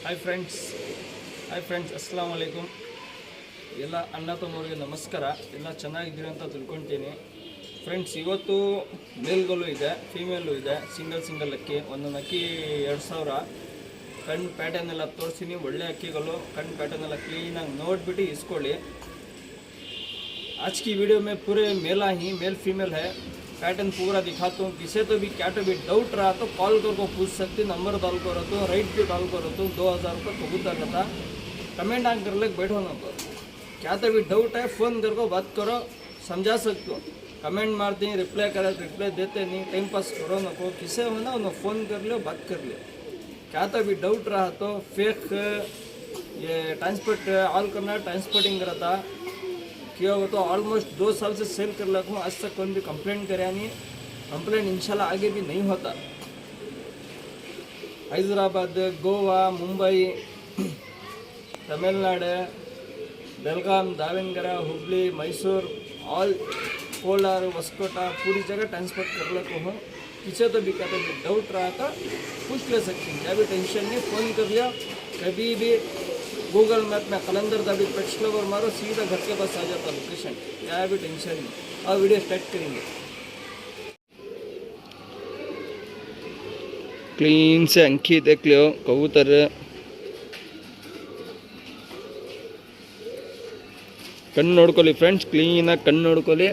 Hi friends ಅಸ್ಸಲಾಮು ಅಲೈಕುಮ್. ಎಲ್ಲ ಅಣ್ಣ ತಮ್ಮವ್ರಿಗೆ ನಮಸ್ಕಾರ. ಎಲ್ಲ ಚೆನ್ನಾಗಿದ್ದೀರಿ ಅಂತ ತಿಳ್ಕೊತೀನಿ ಫ್ರೆಂಡ್ಸ್. ಇವತ್ತು ಮೇಲ್ಗಳು ಇದೆ, ಫೀಮೇಲು ಇದೆ. ಸಿಂಗಲ್ ಅಕ್ಕಿ, ಒಂದೊಂದು ಅಕ್ಕಿ 2000. ಕಣ್ಣು ಪ್ಯಾಟರ್ನ್ ಎಲ್ಲ ತೋರಿಸ್ತೀನಿ. ಒಳ್ಳೆ ಅಕ್ಕಿಗಳು, ಕಣ್ಣು ಪ್ಯಾಟರ್ನ್ ಎಲ್ಲ ಕ್ಲೀನಾಗಿ ನೋಡಿಬಿಟ್ಟು ಇಸ್ಕೊಳ್ಳಿ. आज की वीडियो में पूरे मेला ही मेल फीमेल है, पैटर्न पूरा दिखाता हूँ. किसी तो भी क्या तो भी डाउट रहा तो कॉल करके पूछ सकते. नंबर डाल करो तो राइट भी डाल करो तो 2000 रुपये कबूतर रहता. कमेंट आन कर ले बैठो ना तो क्या तो भी डाउट है फ़ोन करके बात करो, समझा सकते हो. कमेंट मारते हैं, रिप्लाई देते नहीं, टाइम पास करो ना. को किसे हो ना उन्हें फ़ोन कर लो, बात कर लो. क्या तो भी डाउट रहा तो फेक ये ट्रांसपोर्ट ऑल करना ट्रांसपोर्टिंग रहता किया हो तो ऑलमोस्ट 2 साल से सेल कर रखा हूँ. आज तक कोई भी कंप्लेंट करे नहीं. कंप्लेंट इंशाल्लाह आगे भी नहीं होता. हैदराबाद, गोवा, मुंबई, तमिलनाडु, बेलगाम, दावणगेरे, हुबली, मैसूर, ऑल कोलार, वस्कोटा, पूरी जगह ट्रांसपोर्ट कर रखा हूँ. किसी तो भी कहते भी डाउट रहा था पूछ ले सकते हैं. क्या भी टेंशन नहीं, फ़ोन कर लिया कभी भी. गूगल मैप में कलंदर दाबी पेट्स लवर मारो, सीधा घर के पास आ जाता लोकेशन. क्या भी टेंशन नहीं. और वीडियो स्टार्ट करेंगे. क्लीन से अंकी देख लो कबूतर. कಣ್ಣು ನೋಡ್ಕೊಳ್ಳಿ ಫ್ರೆಂಡ್ಸ್, ಕ್ಲೀನಾಗಿ ಕಣ್ಣು ನೋಡ್ಕೊಳ್ಳಿ.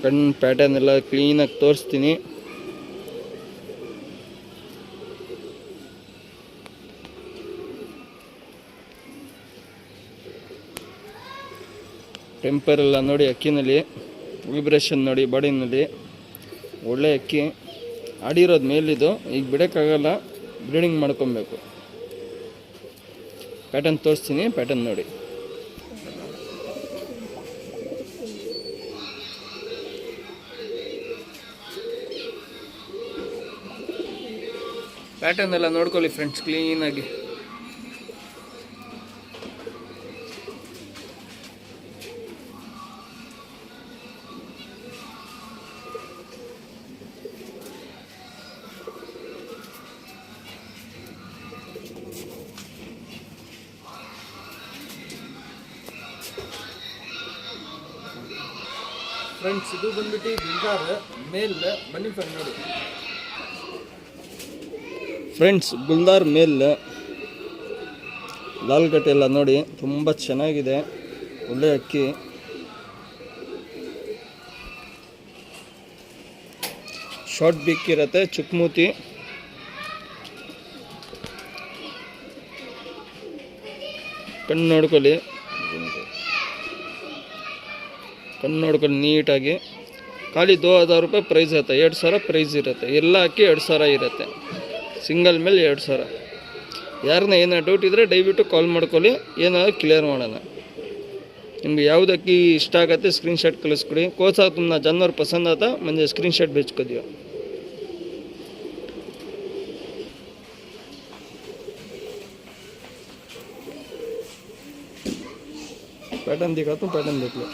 ಕಣ್ಣು ಪ್ಯಾಟರ್ನ್ ಎಲ್ಲ ಕ್ಲೀನಾಗಿ ತೋರಿಸ್ತೀನಿ. ಟೆಂಪರ್ ಎಲ್ಲ ನೋಡಿ ಅಕ್ಕಿನಲ್ಲಿ, ವಿಬ್ರೇಷನ್ ನೋಡಿ ಬಾಡಿನಲ್ಲಿ. ಒಳ್ಳೆ ಅಕ್ಕಿ, ಆಡಿರೋದು ಮೇಲಿದು. ಈಗ ಬಿಡೋಕ್ಕಾಗಲ್ಲ, ಬ್ರೀಡಿಂಗ್ ಮಾಡ್ಕೊಬೇಕು. ಪ್ಯಾಟರ್ನ್ ತೋರಿಸ್ತೀನಿ, ಪ್ಯಾಟರ್ನ್ ನೋಡಿ. ಪ್ಯಾಟರ್ನ್ ಎಲ್ಲ ನೋಡ್ಕೊಳ್ಳಿ ಫ್ರೆಂಡ್ಸ್ ಕ್ಲೀನಾಗಿ. ಫ್ರೆಂಡ್ಸ್ ಇದು ಬಂದ್ಬಿಟ್ಟು ಗುಲ್ದಾರ್ ಮೇಲ್. ಬನ್ನಿ ಫ್ರೆಂಡ್ ನೋಡಿ ಫ್ರೆಂಡ್ಸ್, ಗುಲ್ದಾರ್ ಮೇಲ್. ಲಾಲ್ಗಟ್ಟೆ ಎಲ್ಲ ನೋಡಿ ತುಂಬ ಚೆನ್ನಾಗಿದೆ, ಒಳ್ಳೆ ಅಕ್ಕಿ. ಶಾರ್ಟ್ ಬಿಕ್ ಇರುತ್ತೆ, ಚುಕ್ಮೂತಿ. ಕಣ್ಣು ನೋಡ್ಕೊಳ್ಳಿ ನೀಟಾಗಿ. ಖಾಲಿ 2000 ರೂಪಾಯಿ ಪ್ರೈಸ್ ಇರುತ್ತೆ, 2000 ಪ್ರೈಸ್ ಇರುತ್ತೆ. ಎಲ್ಲ ಅಕ್ಕಿ 2000 ಇರುತ್ತೆ. ಸಿಂಗಲ್ ಮೇಲೆ 2000. ಯಾರನ್ನ ಏನೋ ಡೌಟ್ ಇದ್ದರೆ ದಯವಿಟ್ಟು ಕಾಲ್ ಮಾಡ್ಕೊಳ್ಳಿ, ಏನಾದರೂ ಕ್ಲಿಯರ್ ಮಾಡೋಣ. ನಿಮ್ಗೆ ಯಾವ್ದು ಅಕ್ಕಿ ಇಷ್ಟ ಆಗುತ್ತೆ ಸ್ಕ್ರೀನ್ಶಾಟ್ ಕಳಿಸ್ಕೊಡಿ. ಕೋಸಾ ತುಮ್ನ जानवर पसंद आता म्हणजे स्क्रीनशॉट भेज कर दियो. पैटर्न दिखाता हूँ, पैटर्न देख लो.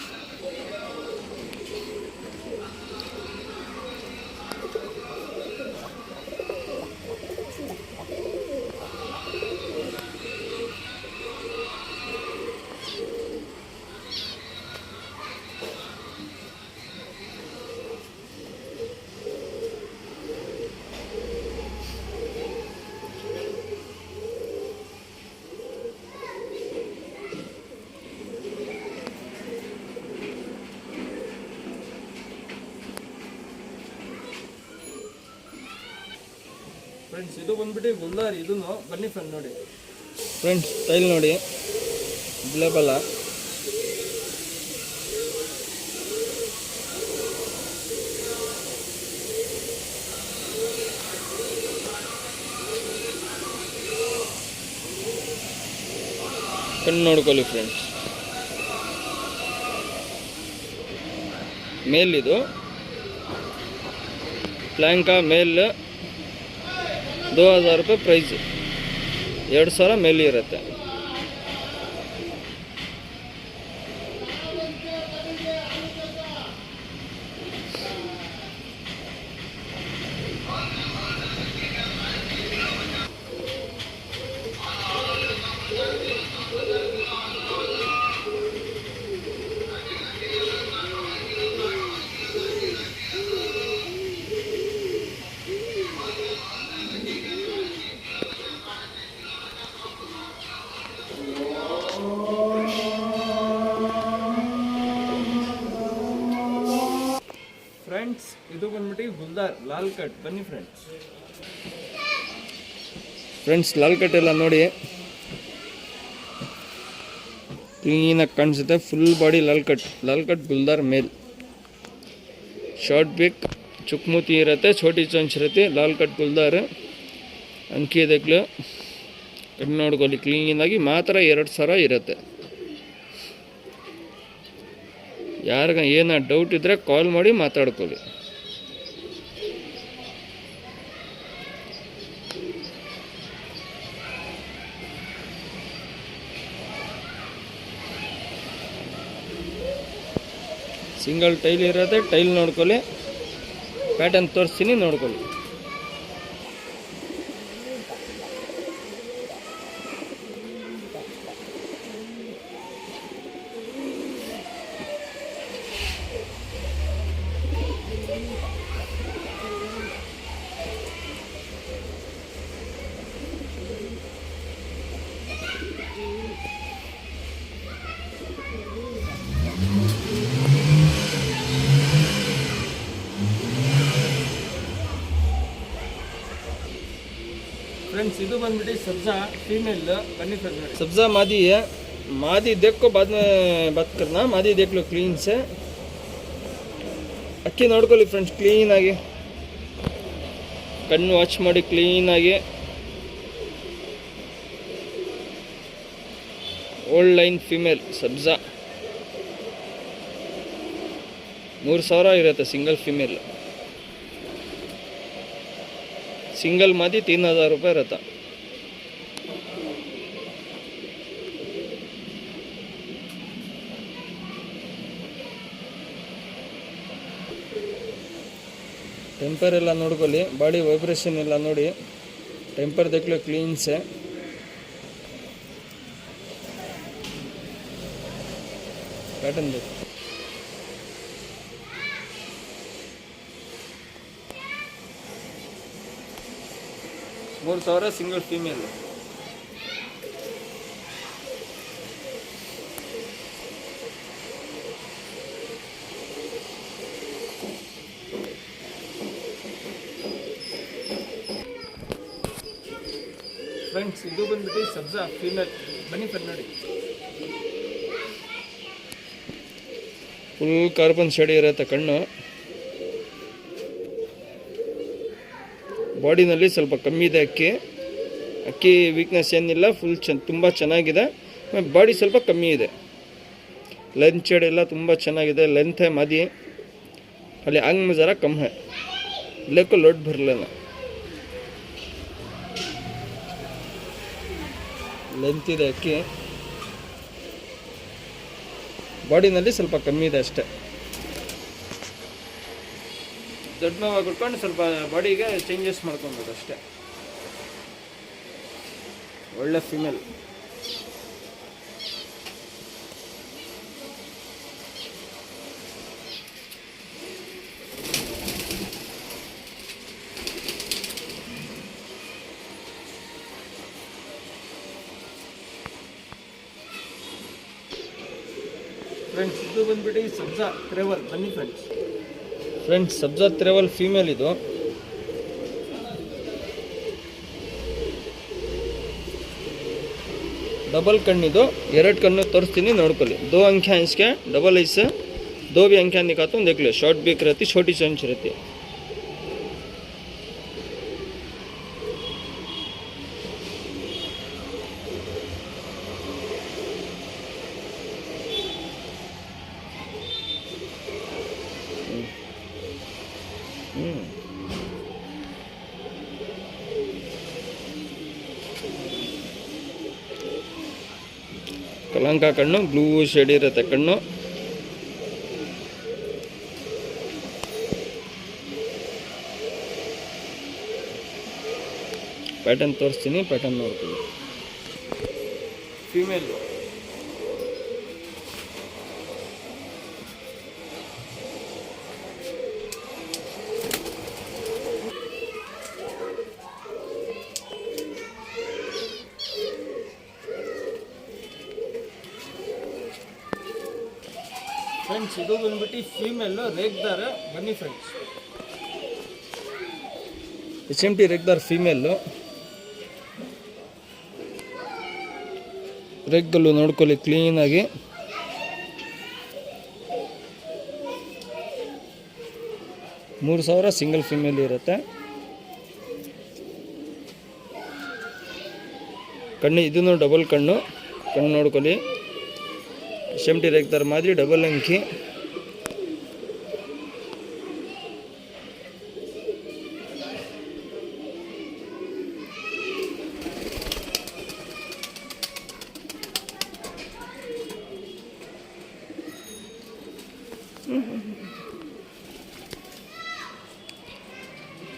ಫ್ರೆಂಡ್ಸ್ ಇದು ಬಂದ್ಬಿಟ್ಟು ಗುಲ್ದಾರ್. ಇದೂ ಬನ್ನಿ ಫ್ರೆಂಡ್ ನೋಡಿ ಫ್ರೆಂಡ್ಸ್, ಸ್ಟೈಲ್ ನೋಡಿ, ಬ್ಲೇಬಲ್ಲ. ಕಣ್ಣು ನೋಡ್ಕೊಳ್ಳಿ ಫ್ರೆಂಡ್ಸ್. ಮೇಲಿದು ಪ್ಲ್ಯಾಂಕಾ ಮೇಲ್ 2000 ರೂಪಾಯಿ ಪ್ರೈಸು. 2000 ಮೇಲೆ ಇರುತ್ತೆ. ಫ್ರೆಂಡ್ಸ್ ಇದು ಬಂದ್ಬಿಟ್ಟು ಗುಲ್ದಾರ್ ಲಾಲ್ ಕಟ್. ಬನ್ನಿ ಫ್ರೆಂಡ್ಸ್ ಲಾಲ್ ಕಟ್ ಎಲ್ಲ ನೋಡಿ ಕ್ಲೀನಾಗಿ ಕಾಣಿಸುತ್ತೆ. ಫುಲ್ ಬಾಡಿ ಲಾಲ್ ಕಟ್ ಗುಲ್ದಾರ್ ಮೇಲ್. ಶಾರ್ಟ್ ಬೇಕ್ ಚುಕ್ಮೂತಿ ಇರುತ್ತೆ, ಛೋಟಿ ಚೊಂಚ್ ಇರುತ್ತೆ. ಲಾಲ್ ಕಟ್ ಗುಲ್ದಾರ್ ಅಂಕಿ ದೇಕ್ಲು ಕಣ್ಣು ನೋಡ್ಕೊಳ್ಳಿ. ಕ್ಲೀನಾಗಿ ಮಾತ್ರ 2,000 ಇರುತ್ತೆ. ಯಾರಿಗ ಏನೋ ಡೌಟ್ ಇದ್ದರೆ ಕಾಲ್ ಮಾಡಿ ಮಾತಾಡ್ಕೊಳ್ಳಿ. ಸಿಂಗಲ್ ಟೈಲ್ ಇರುತ್ತೆ, ಟೈಲ್ ನೋಡ್ಕೊಳ್ಳಿ. ಪ್ಯಾಟರ್ನ್ ತೋರಿಸ್ತೀನಿ, ನೋಡ್ಕೊಳ್ಳಿ. फ्रेंड्स ಇದು ಬಂದ್ಬಿಟ್ಟು सब्जा फीमेल. बनी फ्रेंड्स सब्जा मादी है. मादी देख को बाद में बात करना. मादी देख लो क्लीन से. ಅಕ್ಕಿ ನೋಡ್ಕೊಳ್ಳಿ ಫ್ರೆಂಡ್ಸ್ ಕ್ಲೀನಾಗಿ. ಕಣ್ಣು ವಾಚ್ ಮಾಡಿ ಕ್ಲೀನಾಗಿ. ಓಲ್ಡ್ ಲೈನ್ ಫೀಮೇಲ್ सब्जा 3,000 ಇರುತ್ತೆ ಸಿಂಗಲ್ ಫೀಮೇಲ್. सिंगल मादी 3,000 रुपये रहता. टेंपर ಎಲ್ಲ ನೋಡ್ಕೊಳ್ಳಿ. ಬಾಡಿ ವೈಬ್ರೇಷನ್ ಎಲ್ಲ ನೋಡಿ. टेंपर देख लो क्लीन से. पैटर्न देखो. मोर सारा सिंगल फीमेल. फ्रेंड्स ಇದು ಬಂದ್ಬಿಟ್ಟು सब्जा फीमेल. ಬನ್ನಿ ಫ್ರೆಂಡ್ ನೋಡಿ. ಫುಲ್ ಕಾರ್ಬನ್ ಶೇಡ್ ಇರುತ್ತೆ ಕಣ್ಣು. ಬಾಡಿನಲ್ಲಿ ಸ್ವಲ್ಪ ಕಮ್ಮಿ ಇದೆ ಅಕ್ಕಿ ವೀಕ್ನೆಸ್ ಏನಿಲ್ಲ. ಫುಲ್ ತುಂಬ ಚೆನ್ನಾಗಿದೆ. ಬಾಡಿ ಸ್ವಲ್ಪ ಕಮ್ಮಿ ಇದೆ. ಲೆಂತ್ ಶೇಡ್ ಎಲ್ಲ ತುಂಬ ಚೆನ್ನಾಗಿದೆ. ಲೆಂತ್ है मादी. ಅಲ್ಲಿ आंग में ज़रा कम है. लेको लोड भर लेना. ಲೆಂತ್ ಇದೆ ಅಕ್ಕಿ. ಬಾಡಿನಲ್ಲಿ ಸ್ವಲ್ಪ ಕಮ್ಮಿ ಇದೆ ಅಷ್ಟೇ. ದೊಡ್ಡ ನೋವಾಗಿ ಕೊಟ್ಕೊಂಡು ಸ್ವಲ್ಪ ಬಾಡಿಗೆ ಚೇಂಜಸ್ ಮಾಡ್ಕೊಬೋದು ಅಷ್ಟೇ. ಒಳ್ಳೆ ಫಿಮೇಲ್. ಫ್ರೆಂಡ್ಸ್ ಇದು ಬಂದ್ಬಿಟ್ಟು सब्जा ट्रेवल. ಬನ್ನಿ ಫ್ರೆಂಡ್ಸ್ सब्जा ट्रेवल ಫೀಮೇಲ್. ಇದು डबल कण्णिದು. 2 कण्णु तोरिस्ತೀನಿ ನೋಡ್ಕೊಳ್ಳಿ. 2 अंक है इसके. डबल ऐस 2 भी अंक दिखाता हूँ. देख लो. शॉर्ट बीक रहती, छोटी चोंच रहती. ಕಲಂಕ ಕಣ್ಣು, ಬ್ಲೂ ಶೇಡ್ ಇರುತ್ತೆ ಕಣ್ಣು. ಪ್ಯಾಟರ್ನ್ ತೋರಿಸ್ತೀನಿ, ಪ್ಯಾಟರ್ನ್ ನೋಡ್ತೀನಿ. ಫೀಮೇಲ್. ಫ್ರೆಂಡ್ಸ್ ಇದು ಬಂದ್ಬಿಟ್ಟು ಫೀಮೇಲು ರೇಗ್ದಾರ್. ಬನ್ನಿ ಫ್ರೆಂಡ್ಸ್, HMT ರೇಗ್ದಾರ್ ಫೀಮೇಲು. ರೆಗ್ಗಲ್ಲು ನೋಡ್ಕೊಳ್ಳಿ ಕ್ಲೀನಾಗಿ. $3,000 ಸಿಂಗಲ್ ಫೀಮೇಲ್ ಇರುತ್ತೆ. ಕಣ್ಣು ಇದೂ ಡಬಲ್ ಕಣ್ಣು ನೋಡ್ಕೊಳ್ಳಿ. HMT ರೇಗ್ದಾರ್ ಮಾದರಿ ಡಬಲ್ ಅಂಕಿ.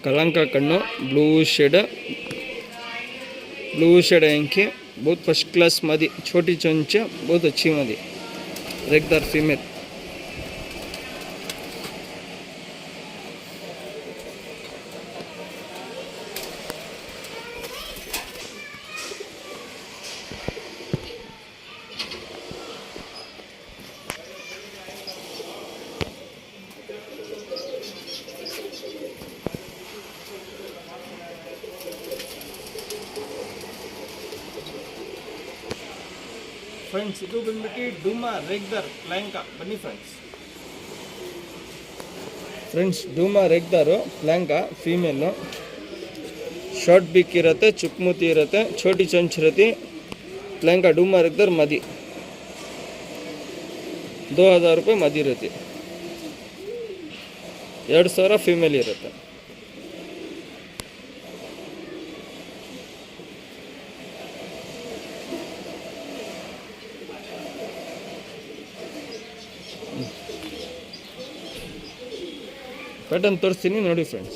कलंका कण्णु ब्लू शेड आंखें बहुत फर्स्ट क्लास मादी. छोटी चोंच बहुत अच्छी मादी. रेगदार फीमेल. ಫ್ರೆಂಡ್ಸ್ ಇದು ಬಂದ್ಬಿಟ್ಟು ಡೂಮಾ ರೇಗ್ದಾರ್ ಪ್ಲ್ಯಾಂಕಾ. ಬನ್ನಿ ಫ್ರೆಂಡ್ಸ್ ಡೂಮಾ ರೇಗ್ದಾರು ಪ್ಲ್ಯಾಂಕಾ ಫೀಮೇಲು. ಶಾರ್ಟ್ ಬಿಕ್ ಇರುತ್ತೆ, ಚುಕ್ಮೂತಿ ಇರುತ್ತೆ, छोटी चोंच ಇರುತ್ತೆ. ಪ್ಲ್ಯಾಂಕಾ ಡೂಮಾ ರೇಗ್ದಾರ್ ಮದಿ. 2000 ರೂಪಾಯಿ ಮದಿ ಇರುತ್ತೆ. 2000 ಫೀಮೇಲ್ ಇರುತ್ತೆ. पैटर्न तोरिस्तीनि नोडी फ्रेंड्स.